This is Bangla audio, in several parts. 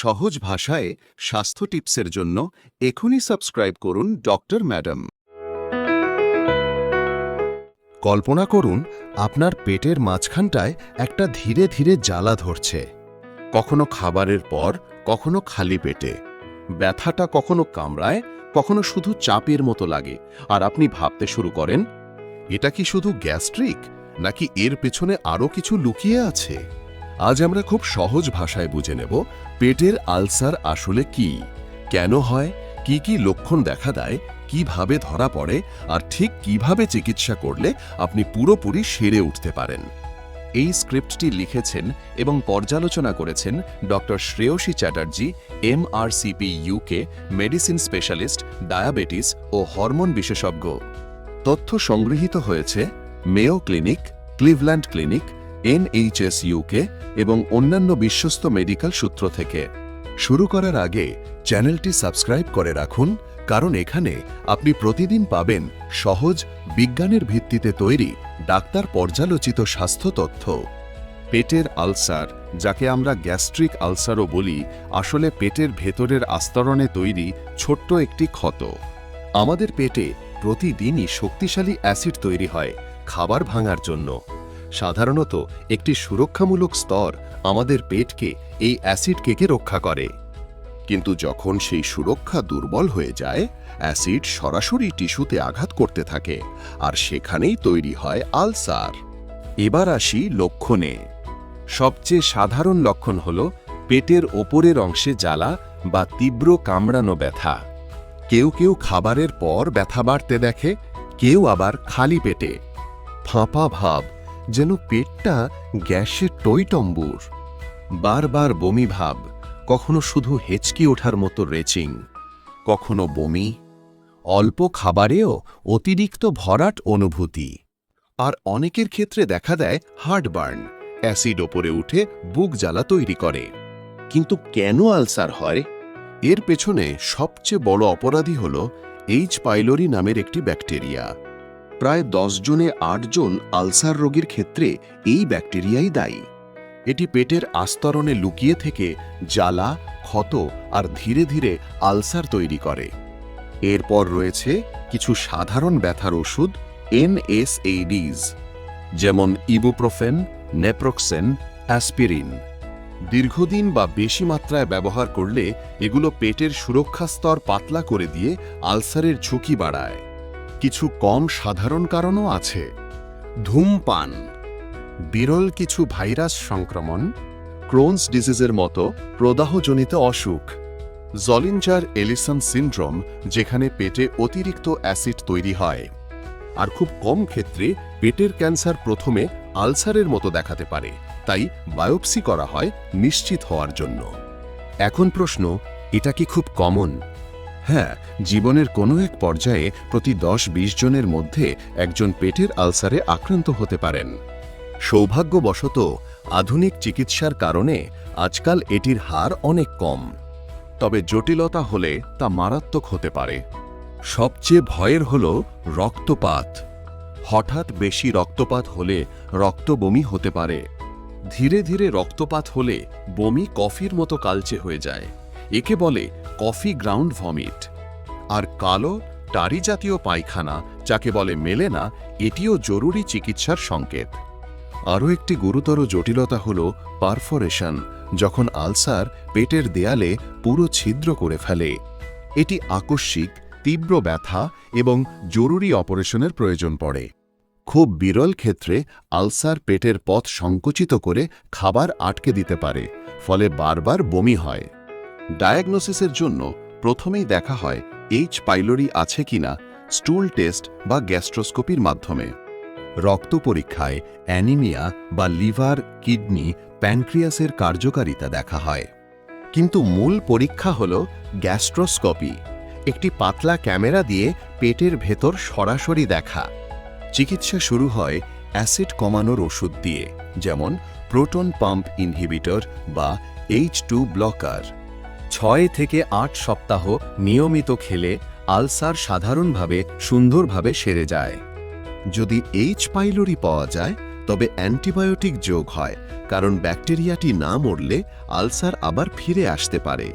সহজ ভাষায় স্বাস্থ্য টিপসের জন্য এখনই সাবস্ক্রাইব করুন ডক্টর ম্যাডাম। কল্পনা করুন আপনার পেটের মাঝখানটায় একটা ধীরে ধীরে জ্বালা ধরছে, কখনো খাবারের পর, কখনো খালি পেটে। ব্যথাটা কখনো কামড়ায়, কখনো শুধু চাপের মতো লাগে, আর আপনি ভাবতে শুরু করেন, এটা কি শুধু গ্যাস্ট্রিক, নাকি এর পেছনে আরও কিছু লুকিয়ে আছে? আজ আমরা খুব সহজ ভাষায় বুঝে নেব পেটের আলসার আসলে কি, কেন হয়, কি কি লক্ষণ দেখা দেয়, কিভাবে ধরা পড়ে, আর ঠিক কিভাবে চিকিৎসা করলে আপনি পুরোপুরি সেরে উঠতে পারেন। এই স্ক্রিপ্টটি লিখেছেন এবং পর্যালোচনা করেছেন doctor Shreyasi Chatterjee, MRCP UK, medicine specialist, diabetes ও হরমোন বিশেষজ্ঞ। তথ্য সংগৃহীত হয়েছে Mayo Clinic, Cleveland Clinic, NHS UK এবং অন্যান্য বিশ্বস্ত মেডিকেল সূত্র থেকে। শুরু করার আগে চ্যানেলটি সাবস্ক্রাইব করে রাখুন, কারণ এখানে আপনি প্রতিদিন পাবেন সহজ, বিজ্ঞানের ভিত্তিতে তৈরি, ডাক্তার পর্যালোচিত স্বাস্থ্য তথ্য। পেটের আলসার, যাকে আমরা গ্যাস্ট্রিক আলসারও বলি, আসলে পেটের ভেতরের আস্তরণে তৈরি ছোট্ট একটি ক্ষত। আমাদের পেটে প্রতিদিনই শক্তিশালী অ্যাসিড তৈরি হয় খাবার ভাঙার জন্য। সাধারণত একটি সুরক্ষামূলক স্তর আমাদের পেটকে এই অ্যাসিড থেকে রক্ষা করে। কিন্তু যখন সেই সুরক্ষা দুর্বল হয়ে যায়, অ্যাসিড সরাসরি টিস্যুতে আঘাত করতে থাকে, আর সেখানেই তৈরি হয় আলসার। এবার আসি লক্ষণে। সবচেয়ে সাধারণ লক্ষণ হল পেটের ওপরের অংশে জ্বালা বা তীব্র কামড়ানো ব্যথা। কেউ কেউ খাবারের পর ব্যথা বাড়তে দেখে, কেউ আবার খালি পেটে ফাঁপা ভাব, যেন পেটটা গ্যাসে টইটম্বুর। বারবার বমি ভাব, কখনো শুধু হেঁচকি ওঠার মতো রেচিং, কখনো বমি, অল্প খাবারেও অতিরিক্ত ভরাট অনুভূতি। আর অনেকের ক্ষেত্রে দেখা দেয় হার্টবার্ন, অ্যাসিড ওপরে উঠে বুক জ্বালা তৈরি করে। কিন্তু কেন আলসার হয়? এর পেছনে সবচেয়ে বড় অপরাধী হল H. পাইলোরি নামের একটি ব্যাকটেরিয়া। প্রায় 10 জনে 8 জন আলসার রোগীর ক্ষেত্রে এই ব্যাকটেরিয়াই দায়ী। এটি পেটের আস্তরণে লুকিয়ে থেকে জ্বালা, ক্ষত আর ধীরে ধীরে আলসার তৈরি করে। এরপর রয়েছে কিছু সাধারণ ব্যথার ওষুধ, NSAIDs, যেমন ইবুপ্রোফেন, নেপ্রোক্সেন, অ্যাসপিরিন। দীর্ঘদিন বা বেশি মাত্রায় ব্যবহার করলে এগুলো পেটের সুরক্ষা স্তর পাতলা করে দিয়ে আলসারের ঝুঁকি বাড়ায়। কিছু কম সাধারণ কারণও আছে। ধূমপান, বিরল কিছু ভাইরাস সংক্রমণ, ক্রোনস ডিজিজের মতো প্রদাহজনিত অসুখ, জলিঞ্জার এলিসন সিন্ড্রোম, যেখানে পেটে অতিরিক্ত অ্যাসিড তৈরি হয়। আর খুব কম ক্ষেত্রে পেটের ক্যান্সার প্রথমে আলসারের মতো দেখাতে পারে, তাই বায়োপসি করা হয় নিশ্চিত হওয়ার জন্য। এখন প্রশ্ন, এটা কি খুব কমন? হ্যাঁ, জীবনের কোনো এক পর্যায়ে প্রতি 10-20 জনের মধ্যে একজন পেটের আলসারে আক্রান্ত হতে পারেন। সৌভাগ্যবশত আধুনিক চিকিৎসার কারণে আজকাল এটির হার অনেক কম। তবে জটিলতা হলে তা মারাত্মক হতে পারে। সবচেয়ে ভয়ের হল রক্তপাত। হঠাৎ বেশি রক্তপাত হলে রক্তবমি হতে পারে। ধীরে ধীরে রক্তপাত হলে বমি কফির মতো কালচে হয়ে যায়। একে বলে কফি গ্রাউন্ড ভমিট। আর কালো টারি জাতীয় পায়খানা, যাকে বলে মেলেনা, এটিও জরুরি চিকিৎসার সংকেত। আরও একটি গুরুতর জটিলতা হল পারফোরেশন, যখন আলসার পেটের দেয়ালে পুরো ছিদ্র করে ফেলে। এটি আকস্মিক, তীব্র ব্যথা এবং জরুরি অপারেশনের প্রয়োজন পড়ে। খুব বিরল ক্ষেত্রে আলসার পেটের পথ সংকুচিত করে খাবার আটকে দিতে পারে, ফলে বারবার বমি হয়। ডায়াগনোসিসের জন্য প্রথমেই দেখা হয় H. পাইলোরি আছে কিনা স্টুল টেস্ট বা গ্যাস্ট্রোস্কোপির মাধ্যমে। রক্ত পরীক্ষায় অ্যানিমিয়া বা লিভার, কিডনি, প্যানক্রিয়াসের কার্যকারিতা দেখা হয়। কিন্তু মূল পরীক্ষা হল গ্যাস্ট্রোস্কোপি, একটি পাতলা ক্যামেরা দিয়ে পেটের ভেতর সরাসরি দেখা। চিকিৎসা শুরু হয় অ্যাসিড কমানোর ওষুধ দিয়ে, যেমন প্রোটন পাম্প ইনহিবিটর বা H2 ব্লকার। 6 থেকে 8 সপ্তাহ নিয়মিত খেলে আলসার সাধারণভাবে সুন্দরভাবে সেরে যায়। যদি H. পাইলোরি পাওয়া যায়, তবে অ্যান্টিবায়োটিক যোগ হয়, কারণ ব্যাকটেরিয়াটি না মরলে আলসার আবার ফিরে আসতে পারে।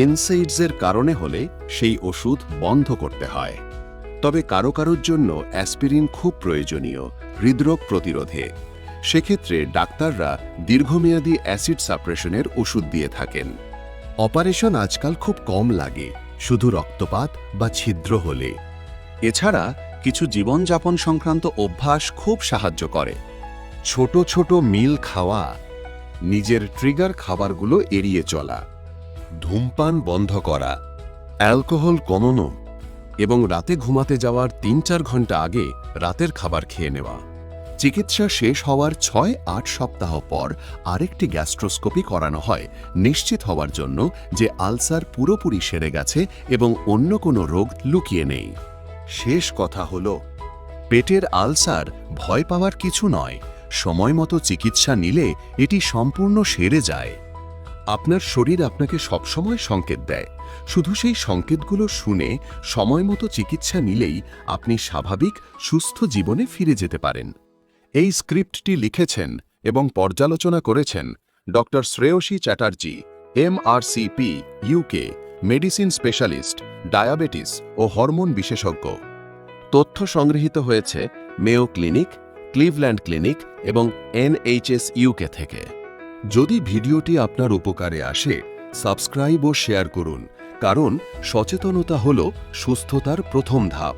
এনসেইডসের কারণে হলে সেই ওষুধ বন্ধ করতে হয়। তবে কারো কারোর জন্য অ্যাসপিরিন খুব প্রয়োজনীয় হৃদরোগ প্রতিরোধে। সেক্ষেত্রে ডাক্তাররা দীর্ঘমেয়াদী অ্যাসিড সাপ্রেশনের ওষুধ দিয়ে থাকেন। অপারেশন আজকাল খুব কম লাগে, শুধু রক্তপাত বা ছিদ্র হলে। এছাড়া কিছু জীবনযাপন সংক্রান্ত অভ্যাস খুব সাহায্য করে। ছোট ছোট মিল খাওয়া, নিজের ট্রিগার খাবারগুলো এড়িয়ে চলা, ধূমপান বন্ধ করা, অ্যালকোহল কমানো এবং রাতে ঘুমাতে যাওয়ার ৩-৪ ঘন্টা আগে রাতের খাবার খেয়ে নেওয়া। চিকিৎসা শেষ হওয়ার ৬-৮ সপ্তাহ পর আরেকটি গ্যাস্ট্রোস্কোপি করানো হয়, নিশ্চিত হওয়ার জন্য যে আলসার পুরোপুরি সেরে গেছে এবং অন্য কোনো রোগ লুকিয়ে নেই। শেষ কথা হলো, পেটের আলসার ভয় পাওয়ার কিছু নয়। সময়মতো চিকিৎসা নিলে এটি সম্পূর্ণ সেরে যায়। আপনার শরীর আপনাকে সবসময় সংকেত দেয়, শুধু সেই সংকেতগুলো শুনে সময়মতো চিকিৎসা নিলেই আপনি স্বাভাবিক সুস্থ জীবনে ফিরে যেতে পারেন। এই স্ক্রিপ্টটি লিখেছেন এবং পর্যালোচনা করেছেন doctor Shreyasi Chatterjee, MRCP, UK, medicine specialist, diabetes ও হরমোন বিশেষজ্ঞ। তথ্য সংগৃহীত হয়েছে মেয়ো ক্লিনিক, ক্লিভল্যান্ড ক্লিনিক এবং NHS UK থেকে। যদি ভিডিওটি আপনার উপকারে আসে, সাবস্ক্রাইব ও শেয়ার করুন, কারণ সচেতনতা হল সুস্থতার প্রথম ধাপ।